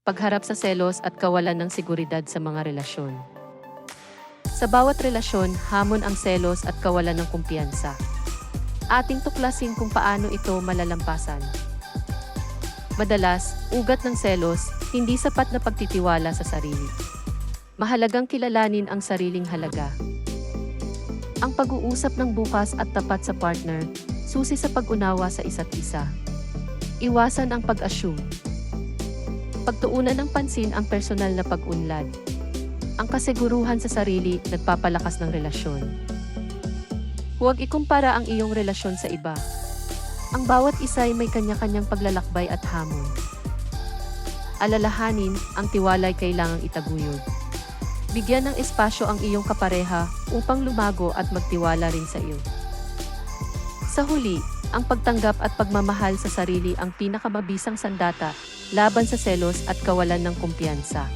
pagharap sa selos at kawalan ng seguridad sa mga relasyon. Sa bawat relasyon, hamon ang selos at kawalan ng kumpiyansa. Ating tuklasin kung paano ito malalampasan. Madalas, ugat ng selos, hindi sapat na pagtitiwala sa sarili. Mahalagang kilalanin ang sariling halaga. Ang pag-uusap ng bukas at tapat sa partner, susi sa pag-unawa sa isa't isa. Iwasan ang pag-assume. Pagtuunan ng pansin ang personal na pag-unlad. Ang kasiguruhan sa sarili, nagpapalakas ng relasyon. Huwag ikumpara ang iyong relasyon sa iba. Ang bawat isa ay may kanya-kanyang paglalakbay at hamon. Alalahanin, ang tiwala'y kailangang itaguyod. Bigyan ng espasyo ang iyong kapareha upang lumago at magtiwala rin sa iyo. Sa huli, ang pagtanggap at pagmamahal sa sarili ang pinakamabisang sandata laban sa selos at kawalan ng kumpiyansa.